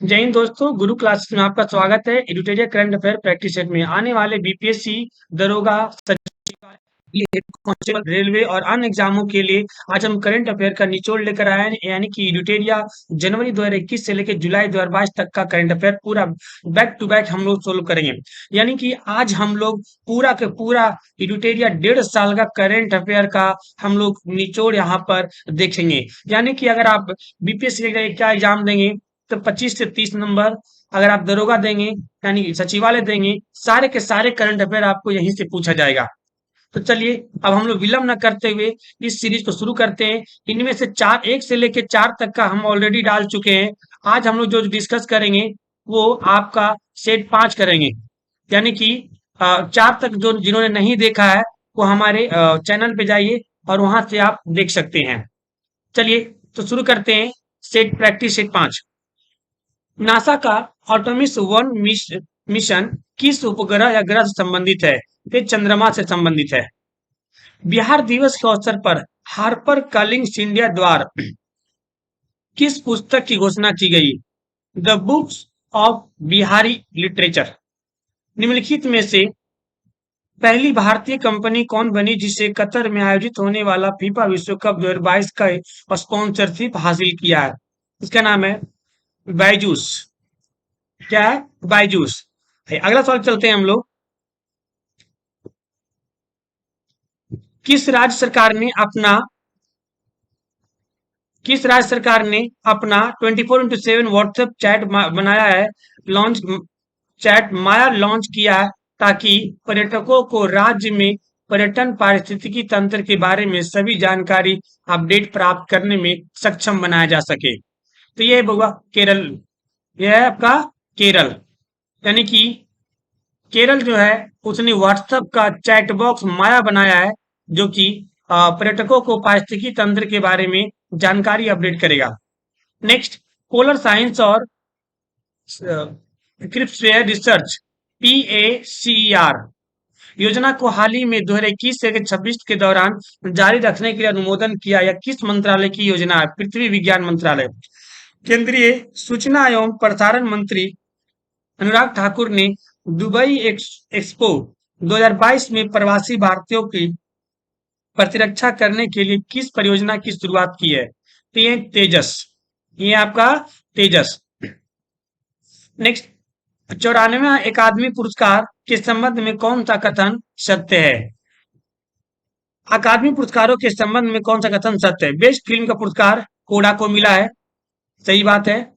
जय हिंद दोस्तों, गुरु क्लासेस में आपका स्वागत है। Editorial current affair practice set में आने वाले बीपीएससी, दरोगा, सचिवालय, कांस्टेबल, रेलवे और अन्य एग्जामों के लिए आज हम करंट अफेयर का निचोड़ लेकर आए हैं। यानी कि एडिटोरिया जनवरी 2021 से लेकर जुलाई 2022 तक का करंट अफेयर पूरा बैक टू बैक हम लोग सोल्व करेंगे। यानी कि आज हम लोग पूरा के पूरा एडिटोरिया 1.5 साल का करंट अफेयर का हम लोग निचोड़ यहाँ पर देखेंगे। यानी कि अगर आप बीपीएससी का एग्जाम देंगे तो 25 से 30 नंबर, अगर आप दरोगा देंगे यानी सचिवालय देंगे, सारे के सारे करंट अफेयर आपको यहीं से पूछा जाएगा। तो चलिए अब हम लोग विलंब न करते हुए इस सीरीज को शुरू करते हैं। इनमें से चार, एक से लेकर चार तक का हम ऑलरेडी डाल चुके हैं। आज हम लोग जो डिस्कस करेंगे वो आपका सेट 5 करेंगे। यानी कि चार तक जो जिन्होंने नहीं देखा है वो हमारे चैनल पे जाइए और वहां से आप देख सकते हैं। चलिए तो शुरू करते हैं। Set practice set 5। नासा का आर्टेमिस 1 मिशन किस उपग्रह या ग्रह से संबंधित है? ये चंद्रमा से संबंधित है। बिहार दिवस के अवसर पर हार्पर कलिंग्स इंडिया द्वारा किस पुस्तक की घोषणा की गई? The books of Bihari literature. निम्नलिखित में से पहली भारतीय कंपनी कौन बनी जिसे कतर में आयोजित होने वाला फीफा विश्व कप 2022 का स्पॉन्सरशिप हासिल किया है? इसका नाम है बायजूस। क्या है? बायजूस। अगला सवाल चलते हैं हम लोग। किस राज्य सरकार ने अपना किस राज्य सरकार ने अपना 24/7 व्हाट्सएप चैट बनाया है, लॉन्च चैट माया लॉन्च किया है ताकि पर्यटकों को राज्य में पर्यटन पारिस्थितिकी तंत्र के बारे में सभी जानकारी अपडेट प्राप्त करने में सक्षम बनाया जा सके? तो ये होगा केरल। यह है आपका केरल। यानी कि केरल जो है उसने व्हाट्सएप का चैट बॉक्स माया बनाया है जो कि पर्यटकों को पारिस्थितिकी तंत्र के बारे में जानकारी अपडेट करेगा। नेक्स्ट, पोलर साइंस और क्रिप्सवेयर रिसर्च PACER योजना को हाल ही में 2021 से 26 के दौरान जारी रखने के लिए अनुमोदन किया। या किस मंत्रालय की योजना है? पृथ्वी विज्ञान मंत्रालय। केंद्रीय सूचना एवं प्रसारण मंत्री अनुराग ठाकुर ने दुबई एक्सपो 2022 में प्रवासी भारतीयों की प्रतिरक्षा करने के लिए किस परियोजना की शुरुआत की है? तो ये तेजस। ये आपका तेजस। नेक्स्ट, 94वां अकादमी पुरस्कार के संबंध में कौन सा कथन सत्य है? अकादमी पुरस्कारों के संबंध में कौन सा कथन सत्य है? बेस्ट फिल्म का पुरस्कार कोडा को मिला है, सही बात है।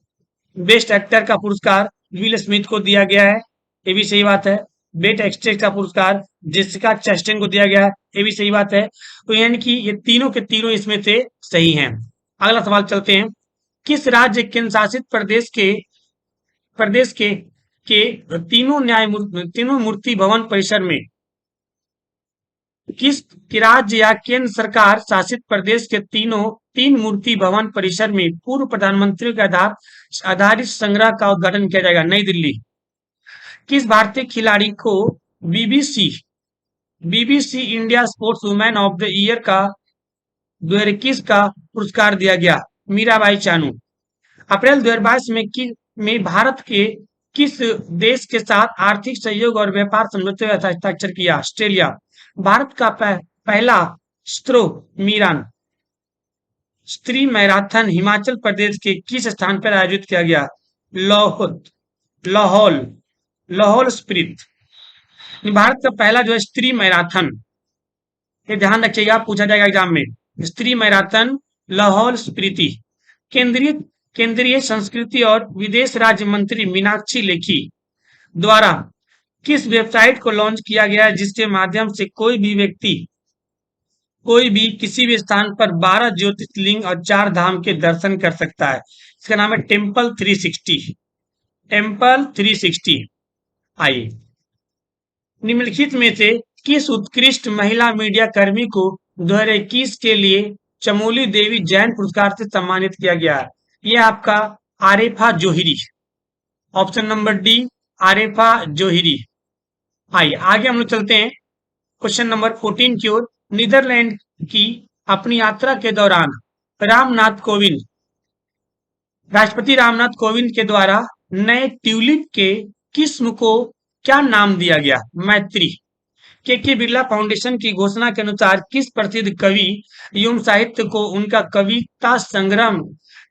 बेस्ट एक्टर का पुरस्कार विल स्मिथ को दिया गया है, ये भी सही बात है। बेस्ट एक्ट्रेस का पुरस्कार जेसिका चैस्टेन को दिया गया है, ये भी सही बात है। तो यानी कि ये तीनों के तीनों इसमें से सही हैं। अगला सवाल चलते हैं। किस राज्य केंद्र शासित प्रदेश के तीनों मूर्ति भवन परिसर में किस राज्य या केंद्र सरकार शासित प्रदेश के तीन मूर्ति भवन परिसर में पूर्व प्रधानमंत्री के आधारित संग्रह का उद्घाटन किया जाएगा? नई दिल्ली। किस भारतीय खिलाड़ी को BBC BBC India sports women of the year का 2021 का पुरस्कार दिया गया? मीराबाई चानू। अप्रैल 2022 में भारत के किस देश के साथ आर्थिक सहयोग और व्यापार समझौते पर हस्ताक्षर किया? ऑस्ट्रेलिया। भारत का पहला स्त्री मैराथन हिमाचल प्रदेश के किस स्थान पर आयोजित किया गया? लाहौल लाहौल लाहौल स्प्रित। भारत का पहला जो है स्त्री मैराथन, ये ध्यान रखिएगा, पूछा जाएगा एग्जाम में। स्त्री मैराथन लाहौल स्प्रीति। केंद्रीय केंद्रीय संस्कृति और विदेश राज्य मंत्री मीनाक्षी लेखी द्वारा किस वेबसाइट को लॉन्च किया गया है जिसके माध्यम से कोई भी किसी भी स्थान पर 12 ज्योतिर्लिंग और 4 धाम के दर्शन कर सकता है? इसका नाम है टेम्पल 360। टेम्पल 360। आइए, निम्नलिखित में से किस उत्कृष्ट महिला मीडिया कर्मी को 2021 के लिए चमोली देवी जैन पुरस्कार से सम्मानित किया गया है? यह आपका आरेफा जोहरी। ऑप्शन नंबर डी, आरेफा जोहरी। आइए आगे हम लोग चलते हैं क्वेश्चन नंबर 14 की ओर। नीदरलैंड की अपनी यात्रा के दौरान राष्ट्रपति रामनाथ कोविंद के द्वारा नए ट्यूलिप के किस्म को क्या नाम दिया गया? मैत्री। के बिरला फाउंडेशन की घोषणा के अनुसार किस प्रसिद्ध कवि एवं साहित्य को उनका कविता संग्रह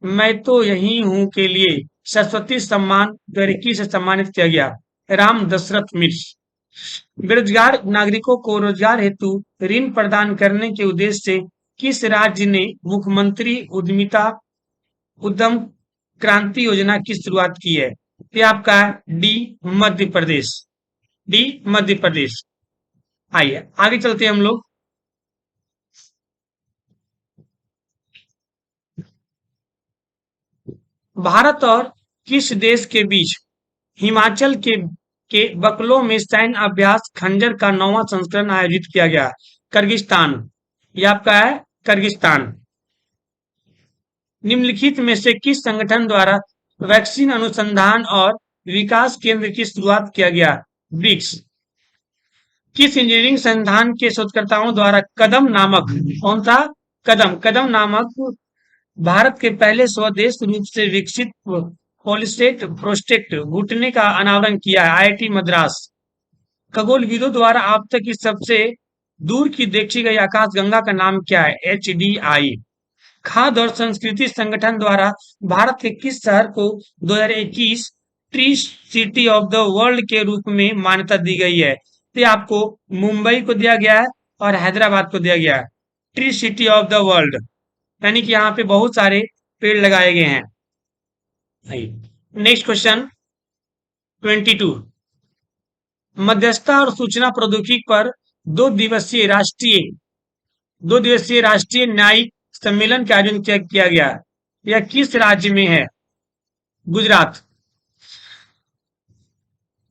मैं तो यही हूं के लिए सरस्वती सम्मान 2021 से सम्मानित किया गया? राम दशरथ मिश्र। बेरोजगार नागरिकों को रोजगार हेतु ऋण प्रदान करने के उद्देश्य से किस राज्य ने मुख्यमंत्री उद्यमिता उद्यम क्रांति योजना की शुरुआत की है? ये आपका डी मध्य प्रदेश। डी मध्य प्रदेश। आइए आगे चलते हैं हम लोग। भारत और किस देश के बीच हिमाचल के बकलों में सैन्य अभ्यास खंजर का 9वां संस्करण आयोजित किया गया? किर्गिस्तान। यह आपका है किर्गिस्तान। निम्नलिखित में से किस संगठन द्वारा वैक्सीन अनुसंधान और विकास केंद्र की शुरुआत किया गया? ब्रिक्स। किस इंजीनियरिंग संस्थान के शोधकर्ताओं द्वारा कदम नामक कौन सा कदम नामक भारत के पहले स्वदेश रूप से विकसित पॉलिसेट प्रोस्टेट घुटने का अनावरण किया है? आईआईटी मद्रास। खगोलविदों द्वारा अब तक की सबसे दूर की देखी गई आकाशगंगा का नाम क्या है? HDI। खाद्य और संस्कृति संगठन द्वारा भारत के किस शहर को 2021 tree city of the world के रूप में मान्यता दी गई है? तो आपको मुंबई को दिया गया है और हैदराबाद को दिया गया है tree city of the world, यानी कि यहाँ पे बहुत सारे पेड़ लगाए गए हैं। Next question 22। मध्यस्थता और सूचना प्रौद्योगिकी पर दो दिवसीय राष्ट्रीय न्यायिक सम्मेलन का आयोजन किया गया। यह किस राज्य में है? गुजरात।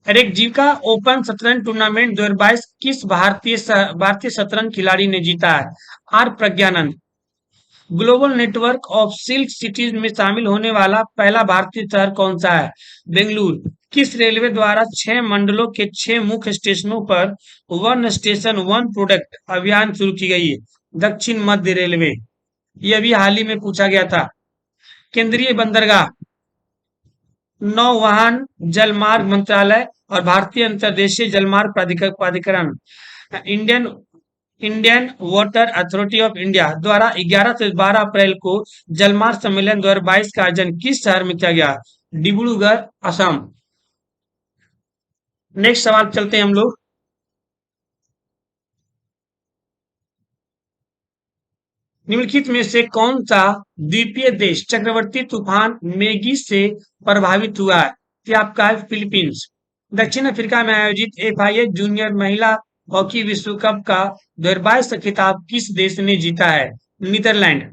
रेगजीका ओपन शतरंज टूर्नामेंट 2022 किस भारतीय शतरंज खिलाड़ी ने जीता है? R Praggnanandhaa. Global network of silk cities में शामिल होने वाला पहला भारतीय शहर कौन सा है? बेंगलुरु। किस रेलवे द्वारा 6 मंडलों के 6 मुख्य स्टेशनों पर वन स्टेशन वन प्रोडक्ट अभियान शुरू की गई है? दक्षिण मध्य रेलवे। यह भी हाल ही में पूछा गया था। केंद्रीय बंदरगाह, नौवहन जलमार्ग मंत्रालय और भारतीय अंतर्देशीय जलमार्ग प्राधिकरण Indian Indian water authority of India द्वारा 11 से 12 अप्रैल को जलमार्ग सम्मेलन 2022 का आयोजन किस शहर में किया गया? डिब्रूगढ़, असम। नेक्स्ट सवाल चलते हैं हम लोग। निम्नलिखित में से कौन सा द्वीपीय देश चक्रवर्ती तूफान मैगी से प्रभावित हुआ है? ये आपका है फिलीपींस। दक्षिण अफ्रीका में आयोजित FIH जूनियर महिला हॉकी विश्व कप का 2022 का खिताब किस देश ने जीता है? नीदरलैंड।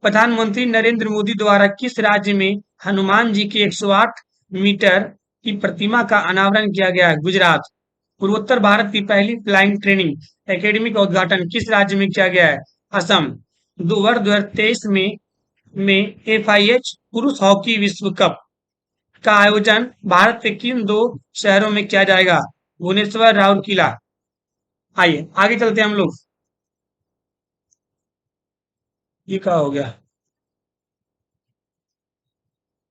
प्रधानमंत्री नरेंद्र मोदी द्वारा किस राज्य में हनुमान जी की 108 मीटर की प्रतिमा का अनावरण किया गया है? गुजरात। पूर्वोत्तर भारत की पहली फ्लाइंग ट्रेनिंग एकेडमी का उद्घाटन किस राज्य में किया गया है? असम। 2023 में FIH पुरुष हॉकी विश्व कप का आयोजन भारत के किन 2 शहरों में किया जाएगा? भुवनेश्वर, राउरकेला। आइए आगे चलते हैं हम लोग। ये क्या हो गया?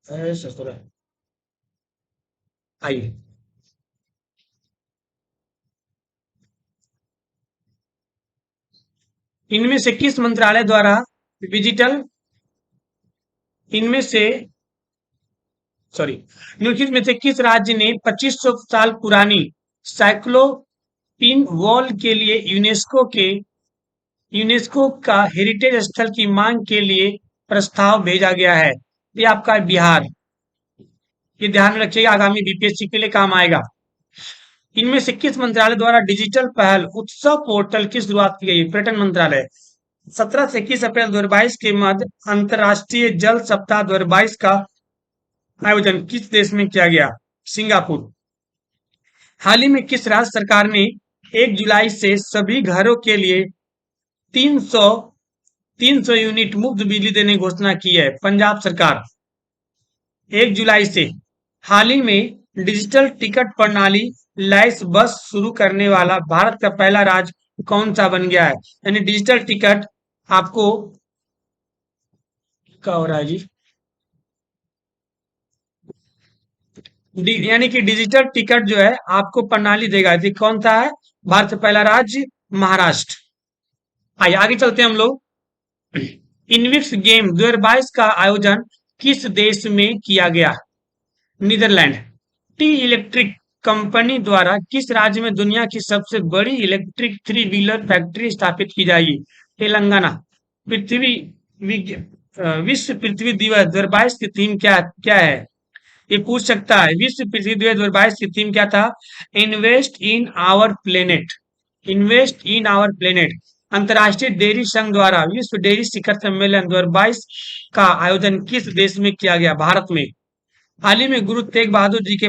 अरे ससुरा। आइए इनमें से किस मंत्रालय द्वारा डिजिटल इनमें से सॉरी निम्नलिखित में से किस राज्य ने 2500 साल पुरानी साइक्लोपीन वॉल के लिए यूनेस्को का हेरिटेज स्थल की मांग के लिए प्रस्ताव भेजा गया है? ये आपका बिहार। ये ध्यान में रखिएगा, आगामी BPSC के लिए काम आएगा। इनमें से किस मंत्रालय द्वारा डिजिटल पहल उत्सव पोर्टल की शुरुआत की गई? पर्यटन मंत्रालय। 17 से 21 अप्रैल 2022 के मध्य अंतर्राष्ट्रीय जल सप्ताह 2022 का आयोजन किस देश में किया गया? सिंगापुर। हाल ही में किस राज्य सरकार ने 1 जुलाई से सभी घरों के लिए 300 300 यूनिट मुफ्त बिजली देने की घोषणा की है? पंजाब सरकार। 1 जुलाई से हाल ही में डिजिटल टिकट प्रणाली लैस बस शुरू करने वाला भारत का पहला राज्य कौन सा बन गया है? यानी डिजिटल टिकट आपको क्या हो रहा है जी? यानी कि डिजिटल टिकट जो है आपको प्रणाली देगा। ये कौन सा है? भारत का पहला राज्य महाराष्ट्र। आइए आगे चलते हैं हम लोग। इनविक्स गेम 2022 का आयोजन किस देश में किया गया? नीदरलैंड। टी इलेक्ट्रिक कंपनी द्वारा किस राज्य में दुनिया की सबसे बड़ी इलेक्ट्रिक थ्री व्हीलर फैक्ट्री स्थापित की जाएगी? तेलंगाना। पृथ्वी विश्व पृथ्वी दिवस 2022 की थीम क्या क्या है? ये पूछ सकता है। विश्व पृथ्वी दिवस 2022 की थीम क्या था? Invest in our planet. Invest in our planet. अंतर्राष्ट्रीय डेयरी संघ द्वारा विश्व डेयरी शिखर सम्मेलन 2022 का आयोजन किस देश में किया गया? भारत में। हाल ही में गुरु तेग बहादुर जी के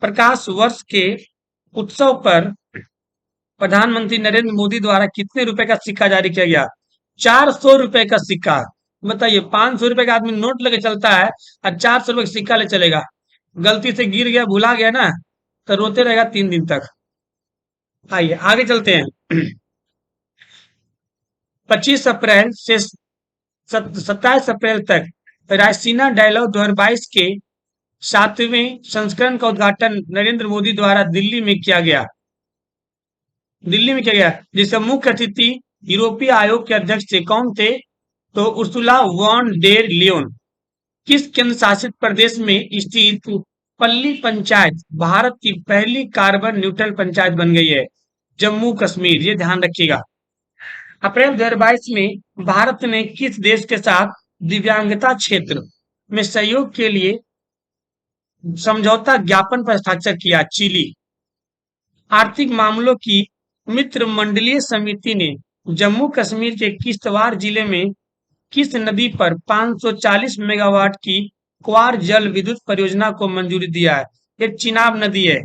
प्रकाश वर्ष के उत्सव पर प्रधानमंत्री नरेंद्र मोदी द्वारा कितने रुपए का सिक्का जारी किया गया? 400 रुपए का सिक्का। बताइए, 500 रुपए का आदमी नोट लेके चलता है और 400 रुपए का सिक्का ले चलेगा। गलती से गिर गया, भुला गया ना, तो रोते रहेगा 3 दिन तक। आइए आगे चलते हैं। 25 अप्रैल से 27 अप्रैल तक रायसीना डायलॉग 2022 के 7वें संस्करण का उद्घाटन नरेंद्र मोदी द्वारा दिल्ली में किया गया। दिल्ली में किया गया, जिसका मुख्य अतिथि यूरोपीय आयोग के अध्यक्ष थे। कौन थे? तो उर्सुला वॉन डेर लियोन। किस केंद्र शासित प्रदेश में स्थित पल्ली पंचायत भारत की पहली कार्बन न्यूट्रल पंचायत बन गई है? जम्मू कश्मीर। ये ध्यान रखिएगा। अप्रैल 2022 में भारत ने किस देश के साथ दिव्यांगता क्षेत्र में सहयोग के लिए समझौता ज्ञापन पर हस्ताक्षर किया? चिली। आर्थिक मामलों की मित्र मंडलीय समिति ने जम्मू कश्मीर के किश्तवाड़ जिले में किस नदी पर 540 मेगावाट की क्वार जल विद्युत परियोजना को मंजूरी दिया है? ये चिनाब नदी है।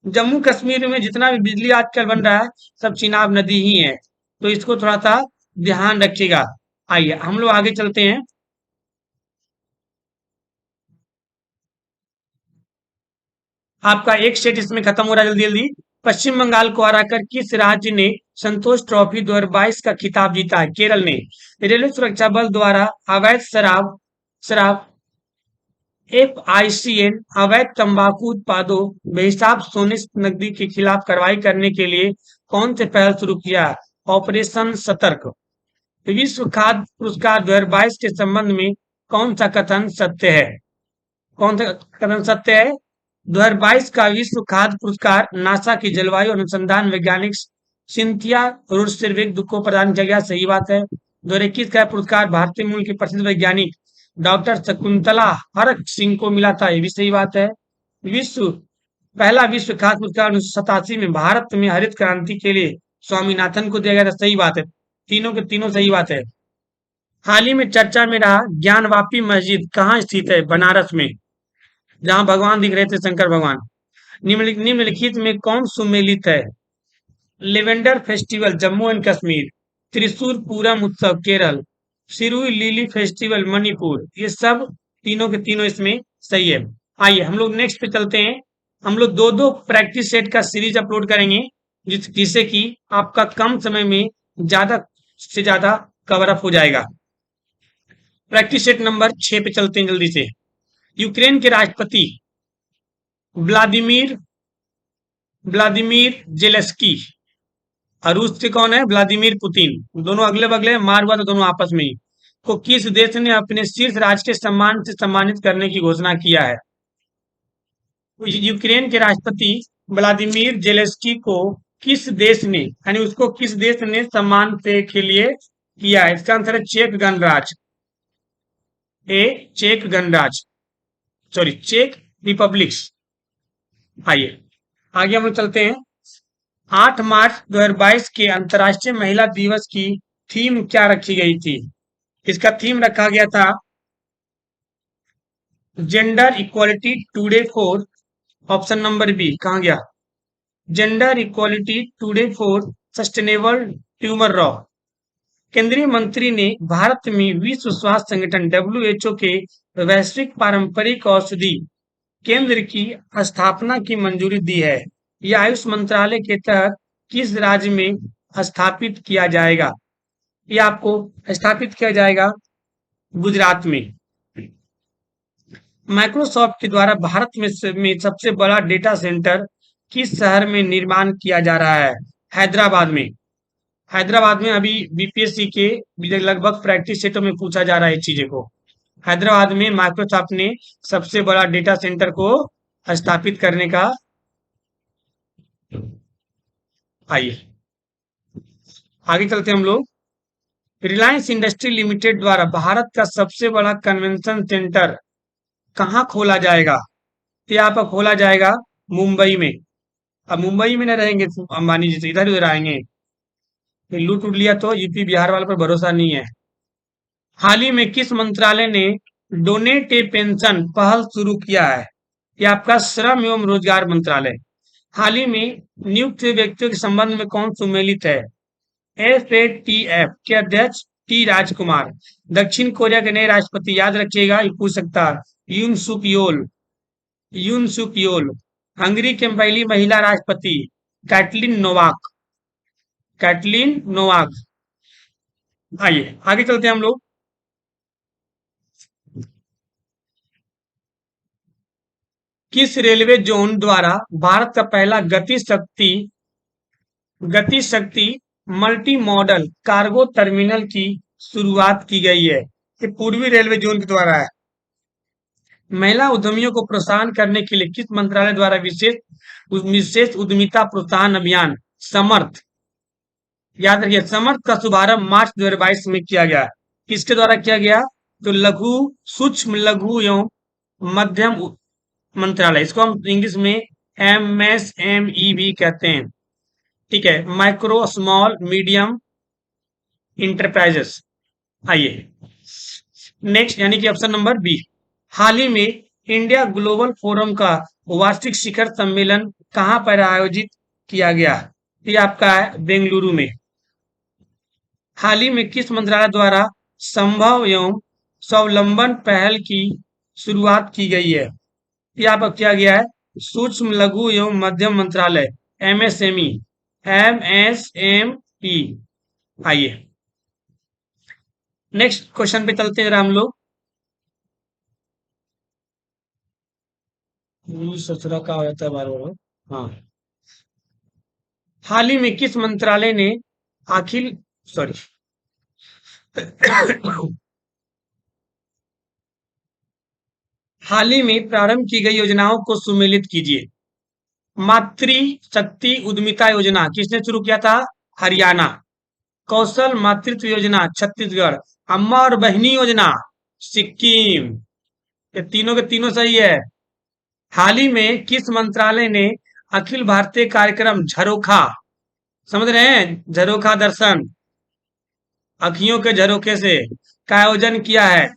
जम्मू कश्मीर में जितना भी बिजली आजकल बन रहा है सब चिनाब नदी ही है, तो इसको थोड़ा सा ध्यान रखिएगा। आइए हम लोग आगे चलते हैं। आपका एक सेट इसमें खत्म हो रहा है जल्दी जल्दी। पश्चिम बंगाल को हराकर किस राज्य ने संतोष ट्रॉफी 2022 का खिताब जीता है? केरल ने। रेलवे सुरक्षा बल द्वारा अवैध शराब शराब FICN अवैध तंबाकू उत्पादों बेहिसाब सोने नकदी के खिलाफ कार्रवाई करने के लिए कौन से पहल शुरू किया? ऑपरेशन सतर्क। विश्व खाद्य पुरस्कार 2022 के संबंध में कौन सा कथन सत्य है? कौन सा कथन सत्य है? 2022 का विश्व खाद्य पुरस्कार नासा की जलवायु अनुसंधान वैज्ञानिक सिंथिया रुड्सविक को प्रदान किया गया। सही बात है। 2021 का पुरस्कार भारतीय मूल के प्रसिद्ध वैज्ञानिक डॉक्टर शकुंतला हरक सिंह को मिला था। ये भी सही बात है। विश्व पहला विश्व खाद्य पुरस्कार 1987 में भारत में हरित क्रांति के लिए स्वामीनाथन को दिया गया था। सही बात है। तीनों के तीनों सही बात है। हाल ही में चर्चा में रहा ज्ञानवापी मस्जिद कहाँ स्थित है? बनारस में, जहां भगवान दिख रहे थे, शंकर भगवान। निम्नलिखित में कौन सुमेलित है? Lavender festival Jammu and Kashmir, Thrissur Pooram उत्सव केरल, सिरुई लिली फेस्टिवल मणिपुर। ये सब तीनों के तीनों इसमें सही है। आइए हम लोग नेक्स्ट पे चलते हैं। हम लोग दो दो प्रैक्टिस सेट का सीरीज अपलोड करेंगे, जिससे कि आपका कम समय में ज्यादा से ज्यादा कवर अप हो जाएगा। प्रैक्टिस सेट नंबर 6 पे चलते हैं जल्दी से। यूक्रेन के राष्ट्रपति व्लादिमीर व्लादिमीर जेलेस्की और रूस से कौन है? Vladimir Putin. दोनों अगले बगले, मार हुआ तो दोनों आपस में ही। को किस देश ने अपने शीर्ष राज के सम्मान से सम्मानित करने की घोषणा किया है? यूक्रेन के राष्ट्रपति व्लादिमीर जेलेस्की को किस देश ने, यानी उसको किस देश ने सम्मान से के लिए किया है? इसका आंसर है चेक गणराज्य। चेक गणराज्य, सॉरी चेक रिपब्लिक्स। आइए आगे हम लोग चलते हैं। 8 मार्च 2022 के अंतर्राष्ट्रीय महिला दिवस की थीम क्या रखी गई थी? इसका थीम रखा गया था gender equality today for, option number B, कहाँ गया? Gender equality today for sustainable tomorrow. केंद्रीय मंत्री ने भारत में विश्व स्वास्थ्य संगठन WHO के वैश्विक पारंपरिक औषधि केंद्र की स्थापना की मंजूरी दी है। यह आयुष मंत्रालय के तहत किस राज्य में स्थापित किया जाएगा? यह आपको स्थापित किया जाएगा गुजरात में। माइक्रोसॉफ्ट के द्वारा भारत में सबसे बड़ा डेटा सेंटर किस शहर में निर्माण किया जा रहा है? हैदराबाद में। हैदराबाद में अभी बीपीएससी के लगभग प्रैक्टिस सेटों में पूछा जा रहा है इस चीजें को। हैदराबाद में माइक्रोसॉफ्ट ने सबसे बड़ा डेटा सेंटर को स्थापित करने का। आइए आगे चलते हैं हम लोग। रिलायंस इंडस्ट्री लिमिटेड द्वारा भारत का सबसे बड़ा कन्वेंशन सेंटर कहाँ खोला जाएगा? तो यहाँ पर खोला जाएगा मुंबई में। अब मुंबई में न रहेंगे अंबानी जी, से इधर उधर आएंगे, फिर लूट उठ लिया तो यूपी बिहार वालों पर भरोसा नहीं है। हाल ही में किस मंत्रालय ने डोनेट ए पेंशन पहल शुरू किया है? ये आपका श्रम एवं रोजगार मंत्रालय। हाल ही में नियुक्त हुए व्यक्तियों के संबंध में कौन सम्मिलित है? एफएटीएफ के अध्यक्ष टी राजकुमार। दक्षिण कोरिया के नए राष्ट्रपति याद रखिएगा, ये पूछ सकता है, यून सुक योल। यून सुक योल। हंगरी के पहली महिला राष्ट्रपति कैटलिन नोवाक। Katalin Novak. आइए आगे चलते हैं हम लोग। किस रेलवे जोन द्वारा भारत का पहला गति शक्ति मल्टी मॉडल कार्गो टर्मिनल की शुरुआत की गई है? ये पूर्वी रेलवे जोन के द्वारा है। महिला उद्यमियों को प्रोत्साहन करने के लिए किस मंत्रालय द्वारा विशेष उद्यमिता प्रोत्साहन अभियान समर्थ, याद रखिए, समर्थ का शुभारंभ मार्च 2022 में किया गया? किसके द्वारा किया गया? तो सूक्ष्म लघु एवं मध्यम मंत्रालय, इसको हम इंग्लिश में एमएसएमई भी कहते हैं। ठीक है, माइक्रो स्मॉल मीडियम इंटरप्राइजेस। आइए नेक्स्ट, यानी कि ऑप्शन नंबर बी। हाल ही में इंडिया ग्लोबल फोरम का वार्षिक शिखर सम्मेलन कहां पर आयोजित किया गया? ये आपका है बेंगलुरु में। हाल ही में किस मंत्रालय द्वारा संभव एवं स्वावलंबन पहल की शुरुआत की गई है? ये आपका किया गया है सूक्ष्म लघु एवं मध्यम मंत्रालय, एमएसएमई। एमएसएमई। आइए नेक्स्ट क्वेश्चन पे चलते हैं जरा हम लोग। ससुरा का हो जाता है बार बार। हाँ, हाल ही में किस मंत्रालय ने अखिल सॉरी हाल ही में प्रारंभ की गई योजनाओं को सुमेलित कीजिए। मातृ शक्ति उद्यमिता योजना किसने शुरू किया था? हरियाणा। कौशल मातृत्व योजना छत्तीसगढ़। अम्मा और बहिनी योजना सिक्किम। ये तीनों के तीनों सही है। हाल ही में किस मंत्रालय ने अखिल भारतीय कार्यक्रम झरोखा, समझ रहे हैं, झरोखा दर्शन, अखियों के झरोखे से, का आयोजन किया है?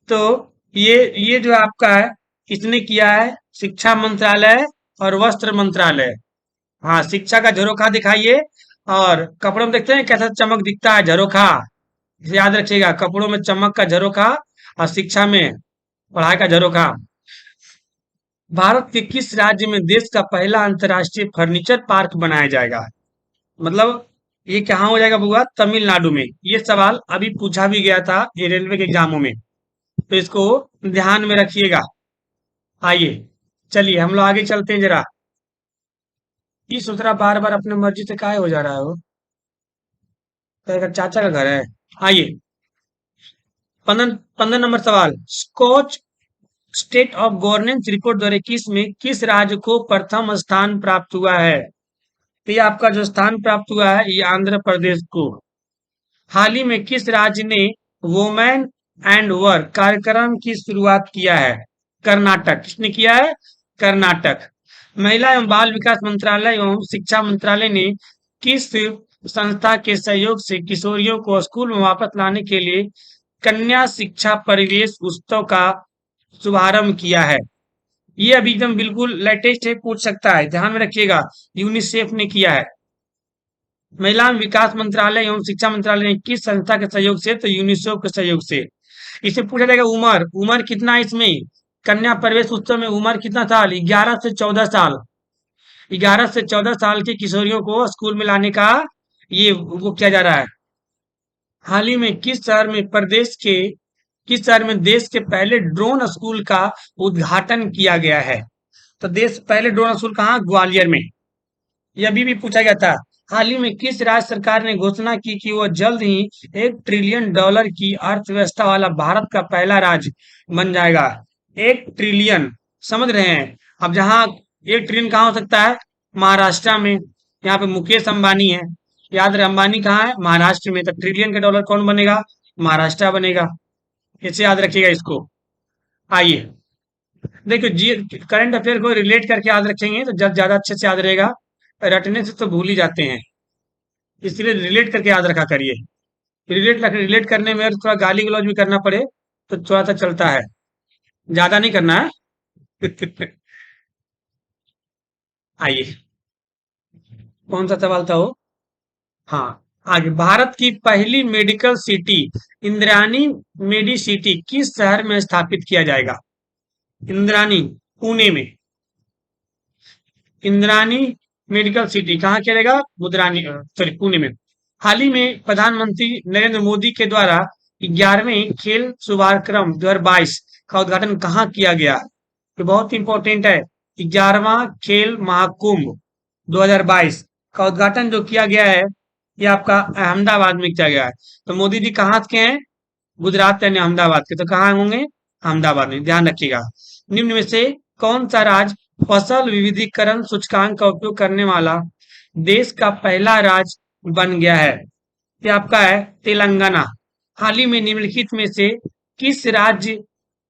तो ये जो आपका है, इसने किया है शिक्षा मंत्रालय और वस्त्र मंत्रालय। हाँ, शिक्षा का झरोखा दिखाइए, और कपड़ों में देखते हैं कैसा चमक दिखता है, झरोखा। इसे याद रखिएगा, कपड़ों में चमक का झरोखा और शिक्षा में पढ़ाई का झरोखा। भारत के किस राज्य में देश का पहला अंतर्राष्ट्रीय फर्नीचर पार्क बनाया जाएगा? मतलब ये कहाँ हो जाएगा बुआ? तमिलनाडु में। ये सवाल अभी पूछा भी गया था ये रेलवे के एग्जामों में, तो इसको ध्यान में रखिएगा। आइए चलिए हम लोग आगे चलते हैं जरा। ये सोच रहा बार बार अपने मर्जी से काहे हो जा रहा है वो? तेरा चाचा का घर है। आइए 15 नंबर सवाल। Skoch state of governance report 2021 में किस राज्य को प्रथम स्थान प्राप्त हुआ है? तो ये आपका जो स्थान प्राप्त हुआ है, ये आंध्र प्रदेश को। हाल ही में किस राज्य ने वुमेन एंड वर्क कार्यक्रम की शुरुआत किया है? कर्नाटक। किसने किया है? कर्नाटक। महिला एवं बाल विकास मंत्रालय एवं शिक्षा मंत्रालय ने किस संस्था के सहयोग से किशोरियों को स्कूल में वापस लाने के लिए कन्या शिक्षा परिवेश उत्सव का शुभारंभ किया है? ये अभी एकदम बिल्कुल लेटेस्ट है, पूछ सकता है, ध्यान में रखिएगा। यूनिसेफ ने किया है। महिला विकास मंत्रालय एवं शिक्षा मंत्रालय ने किस संस्था के सहयोग से? तो यूनिसेफ के सहयोग से। इसे पूछा जाएगा उम्र, उम्र कितना है इसमें? कन्या प्रवेश उत्सव में उम्र कितना साल? 11 से 14 साल। 11 से 14 साल की किशोरियों को स्कूल में लाने का ये वो किया जा रहा है। हाल ही में किस शहर में प्रदेश के किस शहर में देश के पहले ड्रोन स्कूल का उद्घाटन किया गया है? तो देश पहले ड्रोन स्कूल कहाँ? ग्वालियर में। ये अभी भी पूछा गया था। हाल ही में किस राज्य सरकार ने घोषणा की कि वह जल्द ही $1 ट्रिलियन की अर्थव्यवस्था वाला भारत का पहला राज्य बन जाएगा? 1 ट्रिलियन, समझ रहे हैं? अब जहां 1 ट्रिलियन कहाँ हो सकता है? महाराष्ट्र में। यहाँ पे मुकेश अंबानी है। याद रहे, अंबानी कहाँ है? महाराष्ट्र में। तो ट्रिलियन का डॉलर कौन बनेगा? महाराष्ट्र बनेगा। इसे याद रखिएगा इसको। आइए, देखो जी, करंट अफेयर को रिलेट करके याद रखेंगे तो ज्यादा अच्छे से याद रहेगा। रटने से तो भूल ही जाते हैं, इसलिए रिलेट करके याद रखा करिए। रिलेट करने में अगर थोड़ा गाली गलौज भी करना पड़े तो थोड़ा सा चलता है, ज्यादा नहीं करना है। आइए, कौन सा सवाल था वो? हाँ, आगे, भारत की पहली मेडिकल सिटी इंद्रायणी मेडिसिटी किस शहर में स्थापित किया जाएगा? इंद्रायणी, पुणे में। इंद्रायणी मेडिकल सिटी कहाँ करेगा? मुद्रानी, सॉरी, पुणे में। हाल ही में प्रधानमंत्री नरेंद्र मोदी के द्वारा 11वें खेल शुभारंभ 2022 का उद्घाटन कहाँ किया गया? ये बहुत इंपॉर्टेंट है। 11वां खेल महाकुंभ 2022 का उद्घाटन जो किया गया है, ये आपका अहमदाबाद में किया गया है। तो मोदी जी कहाँ के हैं? गुजरात यानी अहमदाबाद के। तो कहाँ होंगे? अहमदाबाद में, ध्यान रखिएगा। निम्न में से कौन सा राज्य फसल विविधीकरण सूचकांक का उपयोग करने वाला देश का पहला राज्य बन गया है? ये आपका है तेलंगाना। हाल ही में निम्नलिखित में से किस राज्य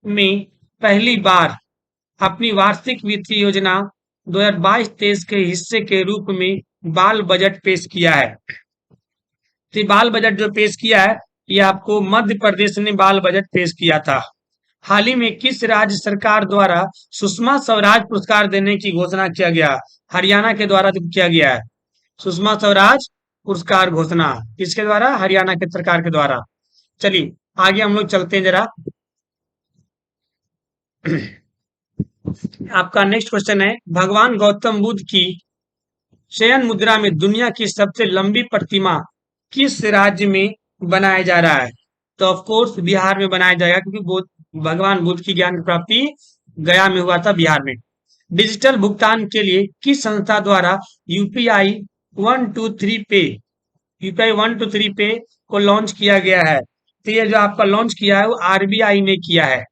में पहली बार अपनी वार्षिक वित्तीय योजना 2022-23 के हिस्से के रूप में बाल बजट पेश किया है? तो ये बाल बजट जो पेश किया है, ये आपको मध्य प्रदेश ने बाल बजट पेश किया था। हाल ही में किस राज्य सरकार द्वारा सुषमा स्वराज पुरस्कार देने की घोषणा किया गया? हरियाणा के द्वारा जो किया गया है, सुषमा स्वराज पुरस्कार घोषणा किसके द्वारा? हरियाणा के सरकार के द्वारा। चलिए आगे हम लोग चलते हैं जरा। आपका नेक्स्ट क्वेश्चन है, भगवान गौतम बुद्ध की शयन मुद्रा में दुनिया की सबसे लंबी प्रतिमा किस राज्य में बनाया जा रहा है? तो ऑफ कोर्स बिहार में बनाया जाएगा, क्योंकि भगवान बुद्ध की ज्ञान की प्राप्ति गया में हुआ था, बिहार में। डिजिटल भुगतान के लिए किस संस्था द्वारा यूपीआई 123 पे यूपीआई 123 पे को लॉन्च किया गया है? तो ये जो आपका लॉन्च किया है वो आरबीआई ने किया है।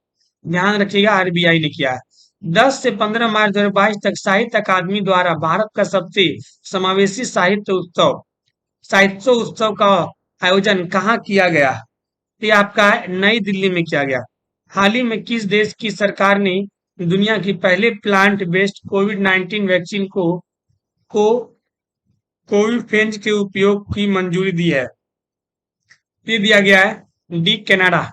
ध्यान रखिएगा, आरबीआई ने किया है। 10 से 15 मार्च 2022 तक साहित्य अकादमी द्वारा भारत का सबसे समावेशी साहित्य उत्सव का आयोजन कहाँ किया गया? ये आपका है नई दिल्ली में किया गया। हाल ही में किस देश की सरकार ने दुनिया की पहले प्लांट बेस्ड कोविड-19 वैक्सीन को कोविफेंज के उपयोग की मंजूरी दी है? ये दिया गया है डी, कनाडा।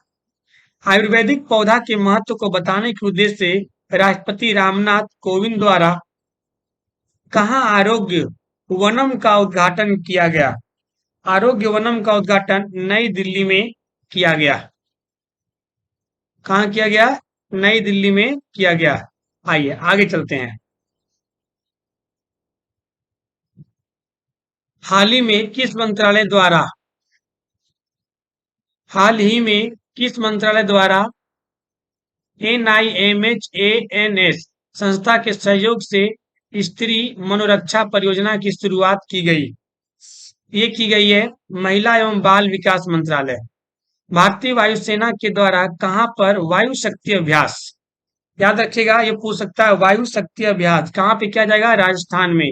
आयुर्वेदिक पौधा के महत्व को बताने के उद्देश्य से राष्ट्रपति रामनाथ कोविंद द्वारा कहाँ आरोग्य वनम का उद्घाटन किया गया? आरोग्य वनम का उद्घाटन नई दिल्ली में किया गया। कहाँ किया गया? नई दिल्ली में किया गया। आइए आगे चलते हैं। हाल ही में किस मंत्रालय द्वारा हाल ही में किस मंत्रालय द्वारा NIMHANS संस्था के सहयोग से स्त्री मनोरक्षा परियोजना की शुरुआत की गई? ये की गई है महिला एवं बाल विकास मंत्रालय। भारतीय वायुसेना के द्वारा कहाँ पर वायु शक्ति अभ्यास, याद रखिएगा, ये पूछ सकता है, वायु शक्ति अभ्यास कहाँ पे किया जाएगा? राजस्थान में।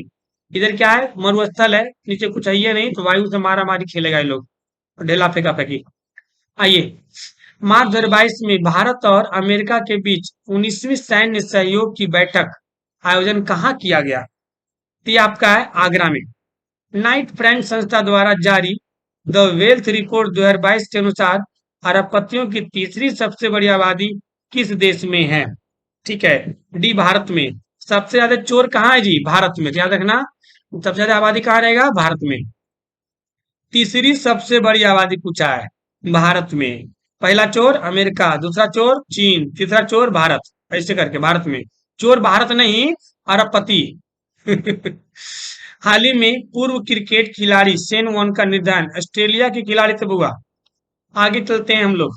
इधर क्या है? मरुस्थल है, नीचे कुछ है ही नहीं, तो वायु से मारा मारी खेलेगा ये लोग, ढेला फेंका फेंकी। आइए, मार्च 2022 में भारत और अमेरिका के बीच 19वीं सैन्य सहयोग की बैठक आयोजन कहाँ किया गया? तो ये आपका है आगरा में। नाइट फ्रैंक संस्था द्वारा जारी द वेल्थ रिपोर्ट 2022 के अनुसार अरबपतियों की तीसरी सबसे बड़ी आबादी किस देश में है? ठीक है, डी, भारत में। सबसे ज्यादा चोर कहाँ है जी? भारत में। याद रखना, सबसे ज्यादा आबादी कहाँ रहेगा? भारत में। तीसरी सबसे बड़ी आबादी पूछा है, भारत में। पहला चोर अमेरिका, दूसरा चोर चीन, तीसरा चोर भारत, ऐसे करके भारत में। चोर भारत नहीं, अरबपति। हाल ही में पूर्व क्रिकेट खिलाड़ी शेन वॉर्न का निधन ऑस्ट्रेलिया के खिलाड़ी से हुआ। आगे चलते हैं हम लोग।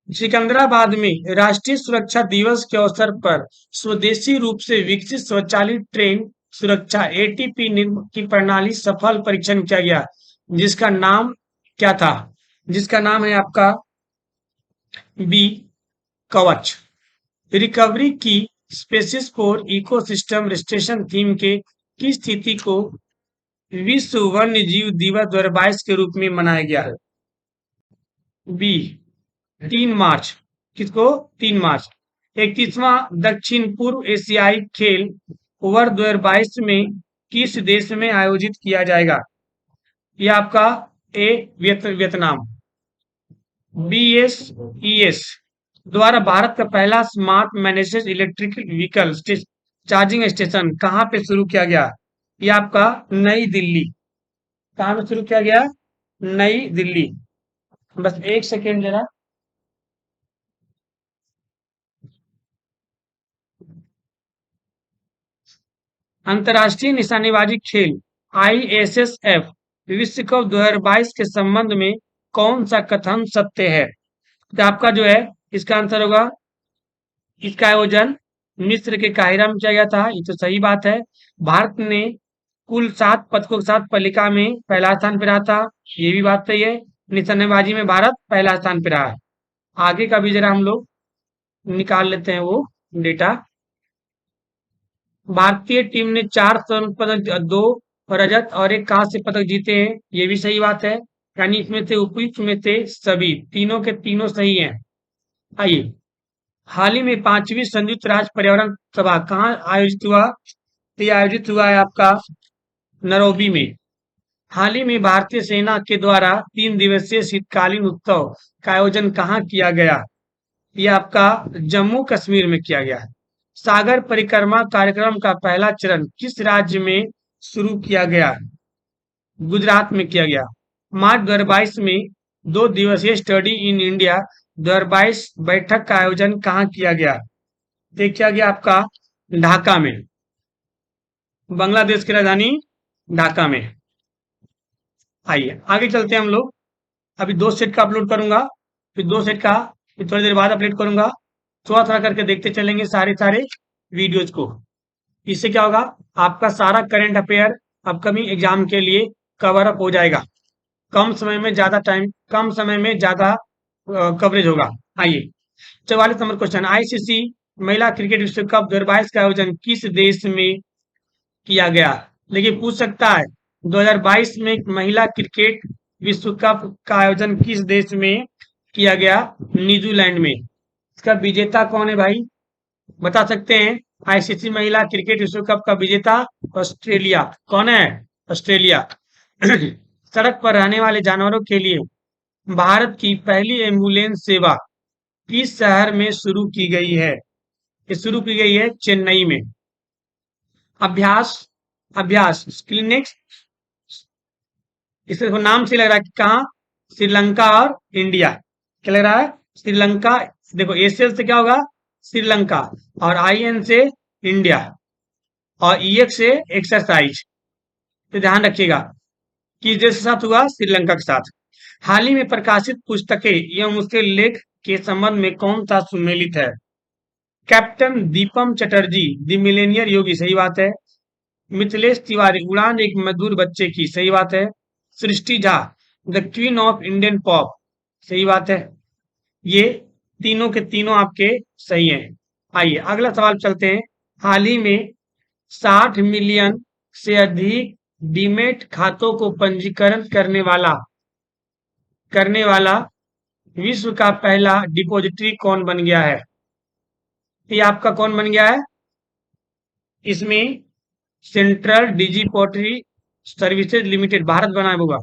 सिकंदराबाद में राष्ट्रीय सुरक्षा दिवस के अवसर पर स्वदेशी रूप से विकसित स्वचालित ट्रेन सुरक्षा एटीपी की प्रणाली सफल परीक्षण किया गया, जिसका नाम क्या था? जिसका नाम है आपका बी कवच। रिकवरी की species for ecosystem restoration theme के की स्थिति को विश्व वन्य जीव दिवस 2022 के रूप में मनाया गया है। बी 3 मार्च। किसको? 3 मार्च। 31वां दक्षिण पूर्व एशियाई खेल वर्ष 2022 में किस देश में आयोजित किया जाएगा? यह आपका ए वियतनाम। BSES द्वारा भारत का पहला smart managed electric vehicle charging station कहाँ पे शुरू किया गया? ये आपका नई दिल्ली। कहाँ पे शुरू किया गया? नई दिल्ली। बस एक सेकेंड जरा। अंतर्राष्ट्रीय निशानेबाजी खेल ISSF विश्व कप 2022 के संबंध में कौन सा कथन सत्य है? तो आपका जो है इसका आंसर होगा, इसका आयोजन मिस्र के काहिरा में किया गया था। ये तो सही बात है। भारत ने कुल 7 पदकों के साथ पहलिका में पहला स्थान पे रहा था। ये भी बात सही है। निशानेबाजी में भारत पहला स्थान पे रहा है। आगे का भी जरा हम लोग निकाल लेते हैं वो डेटा। भारतीय टीम ने 4 स्वर्ण पदक, 2 रजत और 1 कांस्य पदक जीते हैं। ये भी सही बात है। यानी इसमें से उपयुक्त में से सभी तीनों के तीनों सही हैं। आइए, हाल ही में 5वीं संयुक्त राष्ट्र पर्यावरण सभा कहाँ आयोजित हुआ? तो ये आयोजित हुआ है आपका नैरोबी में। हाल ही में भारतीय सेना के द्वारा 3 दिवसीय शीतकालीन उत्सव का आयोजन कहाँ किया गया? ये आपका जम्मू कश्मीर में किया गया है। सागर परिक्रमा कार्यक्रम का पहला चरण किस राज्य में शुरू किया गया? गुजरात में किया गया। मार्च 2022 में 2 दिवसीय स्टडी इन इंडिया 2022 बैठक का आयोजन कहाँ किया गया? ये किया गया आपका ढाका में। बांग्लादेश की राजधानी ढाका में। आइए आगे चलते हैं हम लोग। अभी 2 सेट का अपलोड करूंगा, फिर 2 सेट का फिर थोड़ी देर बाद अपलोड करूंगा। थोड़ा थोड़ा करके देखते चलेंगे सारे सारे वीडियोज को। इससे क्या होगा, आपका सारा करंट अफेयर अपकमिंग एग्जाम के लिए कवर अप हो जाएगा। कम समय में ज्यादा टाइम, कम समय में ज्यादा कवरेज होगा। आइए 44 नंबर क्वेश्चन, ICC महिला क्रिकेट विश्व कप 2022 का आयोजन किस देश में किया गया? देखिए पूछ सकता है 2022 में महिला क्रिकेट विश्व कप का आयोजन किस देश में किया गया? न्यूजीलैंड में। इसका विजेता कौन है भाई, बता सकते हैं? ICC महिला क्रिकेट विश्व कप का विजेता ऑस्ट्रेलिया। कौन है? ऑस्ट्रेलिया। सड़क पर रहने वाले जानवरों के लिए भारत की पहली एम्बुलेंस सेवा किस शहर में शुरू की गई है? ये शुरू की गई है चेन्नई में। अभ्यास अभ्यास क्लिनिक्स, इससे नाम से लग रहा है कि कहाँ? श्रीलंका और इंडिया। क्या लग रहा है? श्रीलंका। देखो एशियल से क्या होगा? श्रीलंका, और IN से इंडिया, और EX से एक्सरसाइज। तो ध्यान रखिएगा किस देश के साथ हुआ? श्रीलंका के साथ। हाल ही में प्रकाशित पुस्तकें एवं उसके लेख के संबंध में कौन सा सुमेलित है? Captain Deepam Chatterjee the millionaire yogi, सही बात है। मिथिलेश तिवारी उड़ान एक मजदूर बच्चे की, सही बात है। Srishti Jha the queen of Indian pop, सही बात है। ये तीनों के तीनों आपके सही हैं। आइए अगला सवाल चलते हैं। हाल ही में 60 मिलियन से अधिक डीमेट खातों को पंजीकरण करने वाला विश्व का पहला डिपॉजिटरी कौन बन गया है? ये आपका कौन बन गया है? इसमें सेंट्रल डिजिटरी सर्विसेज लिमिटेड भारत बना होगा।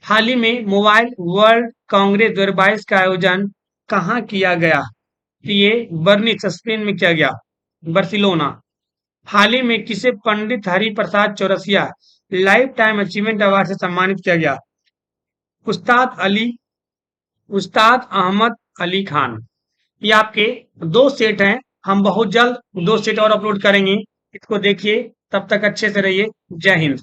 हाल ही में मोबाइल वर्ल्ड कांग्रेस 2022 का आयोजन कहाँ किया गया? ये बर्निस स्पेन में किया गया, बार्सिलोना। हाल ही में किसे Pandit Hari Prasad Chaurasia lifetime achievement award से सम्मानित किया गया? उस्ताद अहमद अली खान। ये आपके 2 सेट हैं। हम बहुत जल्द 2 सेट और अपलोड करेंगे। इसको देखिए, तब तक अच्छे से रहिए। जय हिंद।